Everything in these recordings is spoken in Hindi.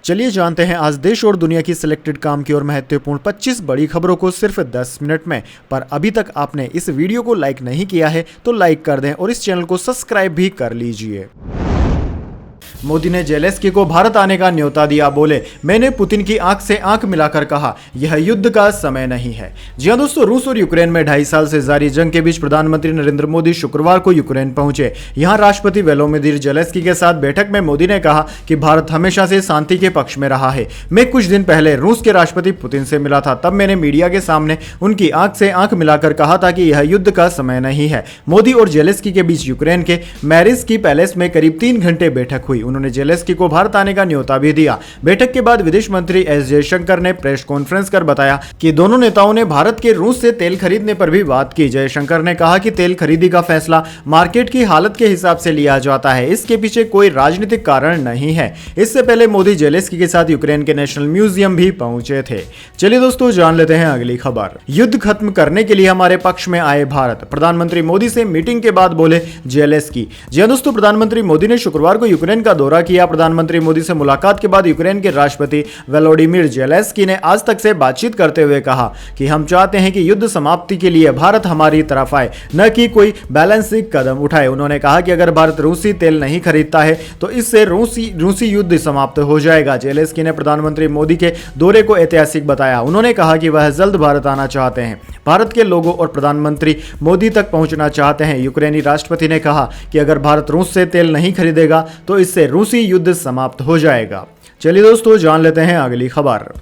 चलिए जानते हैं आज देश और दुनिया की सिलेक्टेड काम की और महत्वपूर्ण 25 बड़ी खबरों को सिर्फ 10 मिनट में। पर अभी तक आपने इस वीडियो को लाइक नहीं किया है तो लाइक कर दें और इस चैनल को सब्सक्राइब भी कर लीजिए। मोदी ने जेलेंस्की को भारत आने का न्योता दिया। बोले, मैंने पुतिन की आंख से आंख मिलाकर कहा यह युद्ध का समय नहीं है। जी हां दोस्तों, रूस और यूक्रेन में 2.5 साल से जारी जंग के बीच प्रधानमंत्री नरेंद्र मोदी शुक्रवार को यूक्रेन पहुंचे। यहां राष्ट्रपति वोलोदिमीर जेलेंस्की के साथ बैठक में मोदी ने कहा कि भारत हमेशा से शांति के पक्ष में रहा है। मैं कुछ दिन पहले रूस के राष्ट्रपति पुतिन से मिला था, तब मैंने मीडिया के सामने उनकी आंख से आंख मिलाकर कहा था कि यह युद्ध का समय नहीं है। मोदी और जेलेंस्की के बीच यूक्रेन के मैरिस्की पैलेस में करीब 3 घंटे बैठक हुई। उन्होंने जेलेंस्की को भारत आने का न्योता भी दिया। बैठक के बाद विदेश मंत्री एस जयशंकर ने प्रेस कॉन्फ्रेंस कर बताया कि दोनों नेताओं ने भारत के रूस से तेल खरीदने पर भी बात की। जयशंकर ने कहा कि तेल खरीदी का फैसला मार्केट की हालत के हिसाब से लिया जाता है, इसके पीछे कोई राजनीतिक कारण नहीं है। इससे पहले मोदी जेलेंस्की के साथ यूक्रेन के नेशनल म्यूजियम भी पहुंचे थे। चलिए दोस्तों, जान लेते हैं अगली खबर। युद्ध खत्म करने के लिए हमारे पक्ष में आए भारत, प्रधानमंत्री मोदी से मीटिंग के बाद बोले जेलेंस्की। जी हां दोस्तों, प्रधानमंत्री मोदी ने शुक्रवार को यूक्रेन का दौरा किया। प्रधानमंत्री मोदी से मुलाकात के बाद यूक्रेन के राष्ट्रपति वोलोदिमीर जेलेंस्की ने आज तक से बातचीत करते हुए कहा कि हम चाहते हैं कि युद्ध समाप्ति के लिए भारत हमारी तरफ आए, न कि कोई बैलेंसिंग कदम उठाए। उन्होंने कहा कि अगर भारत रूसी तेल नहीं खरीदता है तो इससे रूसी युद्ध समाप्त हो जाएगा। जेलेंस्की ने प्रधानमंत्री मोदी के दौरे को ऐतिहासिक बताया। उन्होंने कहा कि वह जल्द भारत आना चाहते हैं, भारत के लोगों और प्रधानमंत्री मोदी तक पहुंचना चाहते हैं। यूक्रेनी राष्ट्रपति ने कहा कि अगर भारत रूस से तेल नहीं खरीदेगा तो इससे रूसी युद्ध समाप्त हो जाएगा। चलिए दोस्तों, जान लेते हैं अगली खबर।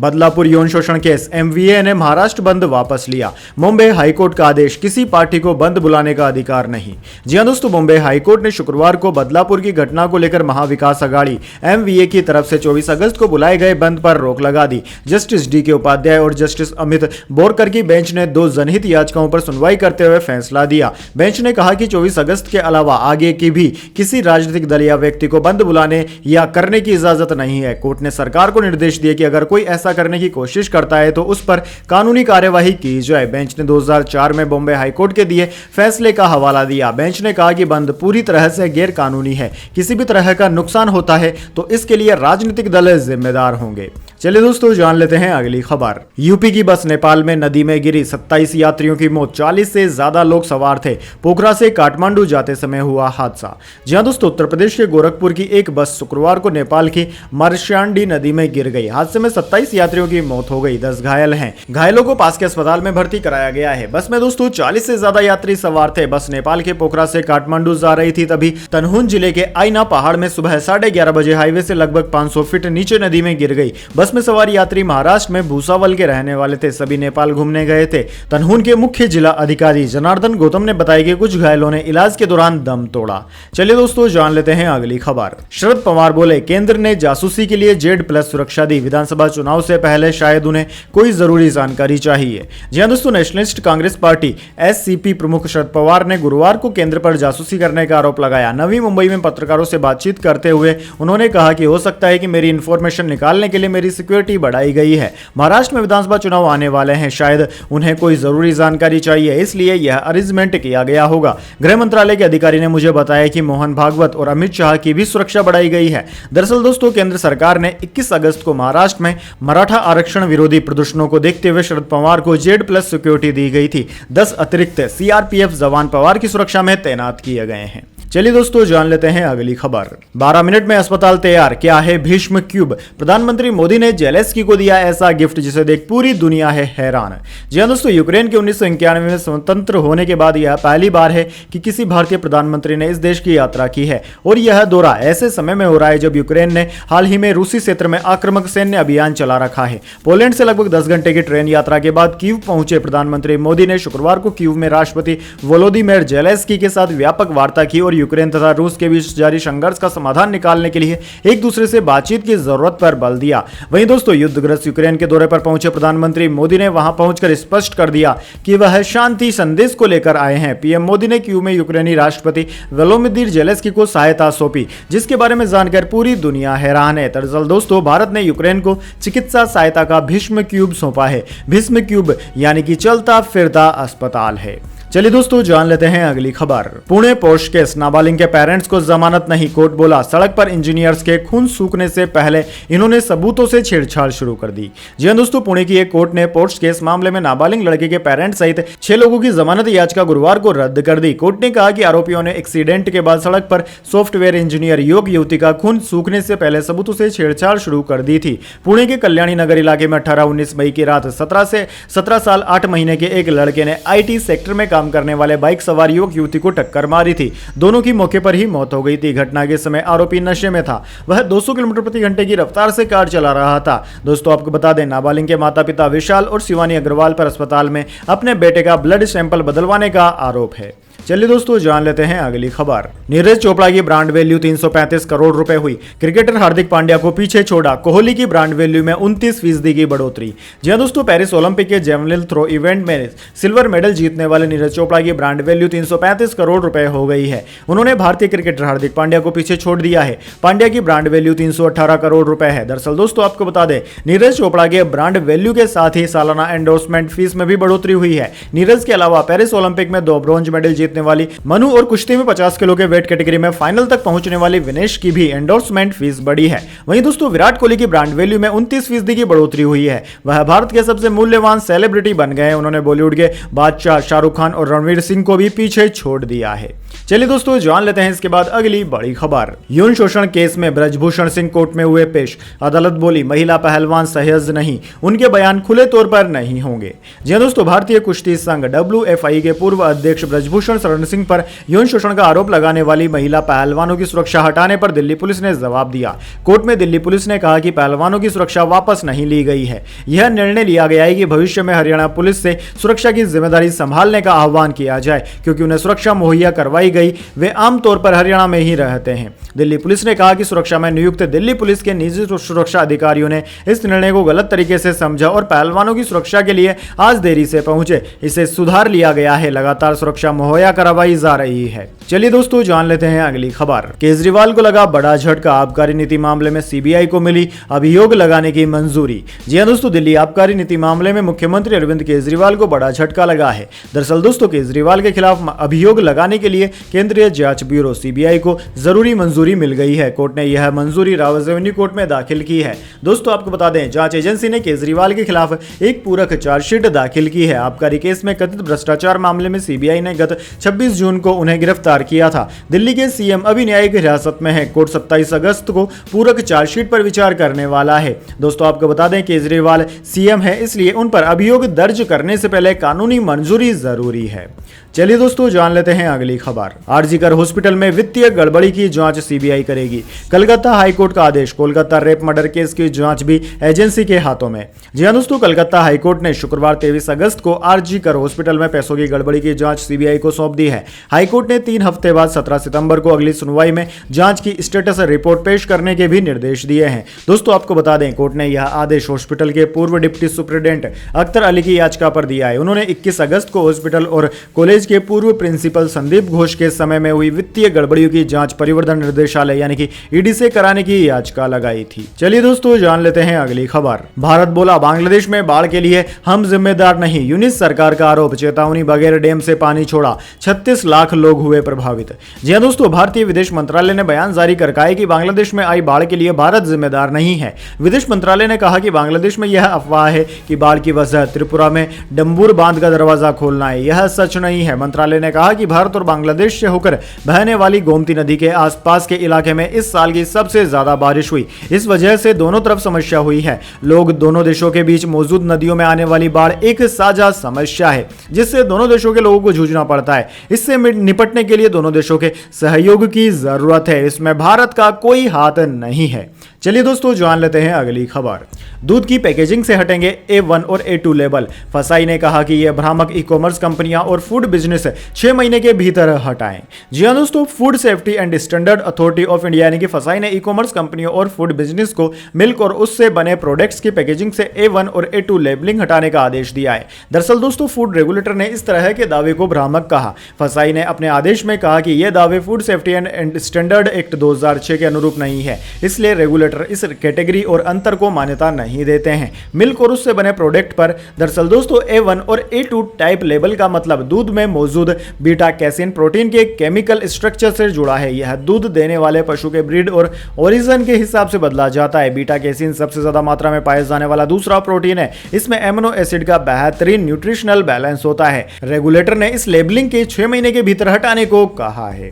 बदलापुर यौन शोषण केस, एमवीए ने महाराष्ट्र बंद वापस लिया। मुंबई हाईकोर्ट का आदेश, किसी पार्टी को बंद बुलाने का अधिकार नहीं। जी हां दोस्तों, मुंबई हाईकोर्ट ने शुक्रवार को बदलापुर की घटना को लेकर महाविकास अघाड़ी एमवीए की तरफ से 24 अगस्त को बुलाए गए बंद पर रोक लगा दी। जस्टिस डीके उपाध्याय और जस्टिस अमित बोरकर की बेंच ने 2 जनहित याचिकाओं पर सुनवाई करते हुए फैसला दिया। बेंच ने कहा कि 24 अगस्त के अलावा आगे की भी किसी राजनीतिक दल या व्यक्ति को बंद बुलाने या करने की इजाजत नहीं है। कोर्ट ने सरकार को निर्देश दिए कि अगर कोई ऐसा करने की कोशिश करता है तो उस पर कानूनी कार्यवाही की जाए। बेंच ने 2004 में बॉम्बे हाईकोर्ट के दिए फैसले का हवाला दिया। बेंच ने कहा कि बंद पूरी तरह से गैर कानूनी है। किसी भी तरह का नुकसान होता है तो इसके लिए राजनीतिक दल जिम्मेदार होंगे। चलिए दोस्तों, जान लेते हैं अगली खबर। यूपी की बस नेपाल में नदी में गिरी, 27 यात्रियों की मौत, 40 से ज्यादा लोग सवार थे। पोखरा से काठमांडू जाते समय हुआ हादसा। जी हां दोस्तों, उत्तर प्रदेश के गोरखपुर की एक बस शुक्रवार को नेपाल की मर्शांडी नदी में गिर गई। हादसे में 27 यात्रियों की मौत हो गई, 10 घायल हैं। घायलों को पास के अस्पताल में भर्ती कराया गया है। बस में दोस्तों 40 से ज्यादा यात्री सवार थे। बस नेपाल के पोखरा से काठमांडू जा रही थी, तभी तनहुन जिले के आईना पहाड़ में सुबह 11:30 बजे हाईवे से लगभग 500 फीट नीचे नदी में गिर गई। बस में सवार यात्री महाराष्ट्र में भूसावल के रहने वाले थे। सभी नेपाल घूमने गए थे। तनहुन के मुख्य जिला अधिकारी जनार्दन गौतम ने बताया कि कुछ घायलों ने इलाज के दौरान दम तोड़ा। चलिए दोस्तों, जान लेते हैं अगली खबर। शरद पवार बोले, केंद्र ने जासूसी के लिए Z+ सुरक्षा दी। विधानसभा चुनाव से पहले शायद उन्हें कोई जरूरी जानकारी चाहिए। जी हां दोस्तों, नेशनलिस्ट कांग्रेस पार्टी SCP प्रमुख शरद पवार ने गुरुवार को केंद्र पर जासूसी करने का आरोप लगाया। नवी मुंबई में पत्रकारों से बातचीत करते हुए उन्होंने कहा कि हो सकता है कि मेरी इंफॉर्मेशन निकालने के लिए मेरी सिक्योरिटी बढ़ाई गई है। महाराष्ट्र में विधानसभा चुनाव आने वाले हैं, शायद उन्हें कोई जरूरी जानकारी चाहिए, इसलिए यह अरेंजमेंट किया गया होगा। गृह मंत्रालय के अधिकारी ने मुझे बताया कि मोहन भागवत और अमित शाह की भी सुरक्षा बढ़ाई गई है। दरअसल दोस्तों, केंद्र सरकार ने 21 अगस्त को महाराष्ट्र में मराठा आरक्षण विरोधी प्रदर्शनों को देखते हुए शरद पवार को Z+ सिक्योरिटी दी गई थी। 10 अतिरिक्त CRPF जवान पवार की सुरक्षा में तैनात किए गए हैं। चलिए दोस्तों, जान लेते हैं अगली खबर। 12 मिनट में अस्पताल तैयार, क्या है भीष्म क्यूब। प्रधानमंत्री मोदी ने जेलेंस्की को दिया ऐसा गिफ्ट जिसे देख पूरी दुनिया है हैरान। जी हां दोस्तों, यूक्रेन के 1991 में स्वतंत्र होने के बाद यह पहली बार है कि किसी भारतीय प्रधानमंत्री ने इस देश की यात्रा की है। और यह दौरा ऐसे समय में हो रहा है जब यूक्रेन ने हाल ही में रूसी क्षेत्र में आक्रामक सैन्य अभियान चला रखा है। पोलैंड से लगभग 10 घंटे की ट्रेन यात्रा के बाद कीव पहुंचे प्रधानमंत्री मोदी ने शुक्रवार को कीव में राष्ट्रपति वोलोदिमीर जेलेंस्की के साथ व्यापक वार्ता की और यूक्रेन तथा रूस के बीच जारी संघर्ष का समाधान निकालने के लिए एक दूसरे से बातचीत की जरूरत पर बल दिया। वहीं दोस्तों, युद्धग्रस्त यूक्रेन के दौरे पर पहुंचे प्रधानमंत्री मोदी ने वहां पहुंचकर स्पष्ट कर दिया कि वह शांति संदेश को लेकर आए हैं। पीएम मोदी ने कीव में यूक्रेनी राष्ट्रपति वोलोदिमीर जेलेंस्की को सहायता सौंपी, जिसके बारे में जानकर पूरी दुनिया हैरान है। दरअसल दोस्तों, भारत ने यूक्रेन को चिकित्सा सहायता का भीष्म क्यूब सौंपा है। भीष्म क्यूब यानी कि चलता फिरता अस्पताल है। चलिए दोस्तों जान लेते हैं अगली खबर। पुणे पोस्ट केस, नाबालिग के पेरेंट्स को जमानत नहीं, कोर्ट बोला सड़क पर इंजीनियर्स के खून सूखने से पहले इन्होंने सबूतों से छेड़छाड़ शुरू कर दी। जी हां दोस्तों, पुणे की एक कोर्ट ने पोस्ट केस मामले में नाबालिग लड़के के पेरेंट्स सहित 6 लोगों की जमानत याचिका गुरुवार को रद्द कर दी। कोर्ट ने कहा कि आरोपियों ने एक्सीडेंट के बाद सड़क पर सॉफ्टवेयर इंजीनियर युवती का खून सूखने से पहले सबूतों से छेड़छाड़ शुरू कर दी थी। पुणे के कल्याणी नगर इलाके में 18-19 मई की रात 17 साल 8 महीने के एक लड़के ने IT सेक्टर में काम करने वाले बाइक सवार युवक युवती को टक्कर मारी थी। दोनों की मौके पर ही मौत हो गई थी। घटना के समय आरोपी नशे में था। वह 200 किलोमीटर प्रति घंटे की रफ्तार से कार चला रहा था। दोस्तों आपको बता दें, नाबालिग के माता पिता विशाल और शिवानी अग्रवाल पर अस्पताल में अपने बेटे का ब्लड सैंपल बदलवाने का आरोप है। चलिए दोस्तों जान लेते हैं अगली खबर। नीरज चोपड़ा की ब्रांड वैल्यू 335 करोड़ रुपए हुई। क्रिकेटर हार्दिक पांड्या को पीछे छोड़ा, कोहली की ब्रांड वैल्यू में 29% की बढ़ोतरी। जी हां दोस्तों, पेरिस ओलंपिक के जेवलिन थ्रो इवेंट में सिल्वर मेडल जीतने वाले नीरज चोपड़ा की ब्रांड वैल्यू 335 करोड़ रुपए हो गई है। उन्होंने भारतीय क्रिकेटर हार्दिक पांड्या को पीछे छोड़ दिया है। पांड्या की ब्रांड वैल्यू 318 करोड़ रुपए है। दरअसल दोस्तों आपको बता दें, नीरज चोपड़ा के ब्रांड वैल्यू के साथ ही सालाना एंडोर्समेंट फीस में भी बढ़ोतरी हुई है। नीरज के अलावा पेरिस ओलंपिक में 2 ब्रॉन्ज मेडल जीतने वाली मनु और कुश्ती में 50 किलो के वेट कैटेगरी में फाइनल तक पहुंचने वाली विनेश की भी एंडोर्समेंट फीस बढ़ी है। वहीं दोस्तों विराट कोहली की ब्रांड वैल्यू में 29% की बढ़ोतरी हुई है। वह भारत के सबसे मूल्यवान सेलिब्रिटी बन गए। उन्होंने बॉलीवुड के बादशाह शाहरुख खान और रणवीर सिंह को भी पीछे छोड़ दिया है। चलिए दोस्तों जान लेते हैं इसके बाद अगली बड़ी खबर। यौन शोषण केस में ब्रजभूषण सिंह कोर्ट में हुए पेश। अदालत बोली महिला पहलवान सहज नहीं, उनके बयान खुले तौर पर नहीं होंगे। जी हां दोस्तों, भारतीय कुश्ती संघ WFI के पूर्व अध्यक्ष ब्रजभूषण शरण सिंह पर यौन शोषण का आरोप लगाने वाली महिला पहलवानों की सुरक्षा हटाने पर दिल्ली पुलिस ने जवाब दिया। कोर्ट में दिल्ली पुलिस ने कहा कि पहलवानों की सुरक्षा वापस नहीं ली गई है। यह निर्णय लिया गया है कि भविष्य में हरियाणा पुलिस से सुरक्षा की जिम्मेदारी संभालने का आह्वान किया जाए, क्योंकि उन्हें सुरक्षा मुहैया करवाई गई। वे आमतौर पर हरियाणा में ही रहते हैं। दिल्ली पुलिस ने कहा कि सुरक्षा में नियुक्त दिल्ली पुलिस के निजी सुरक्षा अधिकारियों ने इस निर्णय को गलत तरीके से समझा और पहलवानों की सुरक्षा के लिए आज देरी से पहुंचे। इसे सुधार लिया गया है। लगातार सुरक्षा मुहैया करवाई जा रही है। चलिए दोस्तों जान लेते हैं अगली खबर। केजरीवाल को लगा बड़ा झटका, आबकारी नीति मामले में CBI को मिली अभियोग लगाने की मंजूरी। जी हां दोस्तों, दिल्ली आबकारी नीति मामले में मुख्यमंत्री अरविंद केजरीवाल को बड़ा झटका लगा है। दरअसल दोस्तों केजरीवाल के खिलाफ अभियोग लगाने के लिए केंद्रीय जांच ब्यूरो CBI को जरूरी मंजूरी मिल गई है। कोर्ट ने यह मंजूरी रावत रेवेन्यू कोर्ट में दाखिल की है। दोस्तों आपको बता दें, जांच एजेंसी ने केजरीवाल के खिलाफ एक पूरक चार्जशीट दाखिल की है। आबकारी केस में कथित भ्रष्टाचार मामले में CBI ने गत 26 जून को उन्हें गिरफ्तार किया था। दिल्ली के CM अभी न्यायिक हिरासत में है। कोर्ट 27 अगस्त को पूरक चार्जशीट पर विचार करने वाला है। दोस्तों आपको बता दें, केजरीवाल CM है, इसलिए उन पर अभियोग दर्ज करने से पहले कानूनी मंजूरी जरूरी है। चलिए दोस्तों जान लेते हैं अगली खबर। आरजीकर हॉस्पिटल में वित्तीय गड़बड़ी की जांच CBI करेगी। कलकत्ता हाईकोर्ट का आदेश। कोलकाता रेप मर्डर केस की जांच भी एजेंसी के हाथों में। जी हां दोस्तों, कलकत्ता हाईकोर्ट ने शुक्रवार 23 अगस्त को आरजीकर हॉस्पिटल में पैसों की गड़बड़ी की जांच CBI को सौंप दी है। हाईकोर्ट ने 3 हफ्ते बाद 17 सितंबर को अगली सुनवाई में जांच की स्टेटस रिपोर्ट पेश करने के भी निर्देश दिए हैं। दोस्तों आपको बता दें, कोर्ट ने यह आदेश हॉस्पिटल के पूर्व डिप्टी सुप्रिंटेंडेंट अख्तर अली की याचिका पर दिया है। उन्होंने 21 अगस्त को हॉस्पिटल और कॉलेज के पूर्व प्रिंसिपल संदीप घोष के समय में हुई वित्तीय गड़बड़ियों की जांच परिवर्तन निर्देशालय यानी कि ED से कराने की याचिका लगाई थी। चलिए दोस्तों जान लेते हैं अगली खबर। भारत बोला बांग्लादेश में बाढ़ के लिए हम जिम्मेदार नहीं, यूनिस सरकार का आरोप। चेतावनी बगैर डैम से पानी छोड़ा, 36 लाख लोग हुए प्रभावित। जी हां दोस्तों, भारतीय विदेश मंत्रालय ने बयान जारी कर कहा है कि बांग्लादेश में आई बाढ़ के लिए भारत जिम्मेदार नहीं है। विदेश मंत्रालय ने कहा कि बांग्लादेश में यह अफवाह है कि बाढ़ की वजह त्रिपुरा में डंबूर बांध का दरवाजा खोलना है। यह सच नहीं है। मंत्रालय ने कहा कि भारत और बांग्लादेश से होकर बहने वाली गोमती नदी के आसपास के इलाके में इस साल की सबसे ज्यादा बारिश हुई। इस वजह से दोनों तरफ समस्या हुई है। लोग दोनों देशों के बीच मौजूद नदियों में आने वाली बाढ़ एक साझा समस्या है, जिससे दोनों देशों के लोगों को जूझना पड़ता है। इससे निपटने के लिए दोनों देशों के सहयोग की जरूरत है। इसमें भारत का कोई हाथ नहीं है। चलिए दोस्तों जान लेते हैं अगली खबर। दूध की पैकेजिंग से हटेंगे A1 और A2 लेबल। फसाई ने कहा कि यह भ्रामक ई-कॉमर्स कंपनियां और फूड बिजनेस 6 महीने के भीतर हटाएं। जी हां दोस्तों, food safety and standard authority of India यानी कि फसाई ने ई-कॉमर्स कंपनियों और फूड बिजनेस को मिल्क और उससे बने प्रोडक्ट्स की पैकेजिंग से A1 और A2 लेबलिंग हटाने का आदेश दिया है। दरअसल दोस्तों, फूड रेगुलेटर ने इस तरह के दावे को भ्रामक कहा। फसाई ने अपने आदेश में कहा कि यह दावे food safety and standard act 2006 के अनुरूप नहीं है, इसलिए रेगुलेटर रेगुलेटर इस कैटेगरी और अंतर को मान्यता नहीं देते हैं मिल्क और उससे बने प्रोडक्ट पर। दरअसल दोस्तों A1 और A2 टाइप लेबल का मतलब दूध में मौजूद बीटा कैसीन प्रोटीन के केमिकल स्ट्रक्चर से जुड़ा है। यह दूध देने वाले पशु के ब्रीड और ओरिजिन के हिसाब से बदला जाता है। बीटा कैसीन सबसे ज्यादा मात्रा में पाया जाने वाला दूसरा प्रोटीन है। इसमें एमिनो एसिड का बेहतरीन न्यूट्रिशनल बैलेंस होता है। रेगुलेटर ने इस लेबलिंग के 6 महीने के भीतर हटाने को कहा है।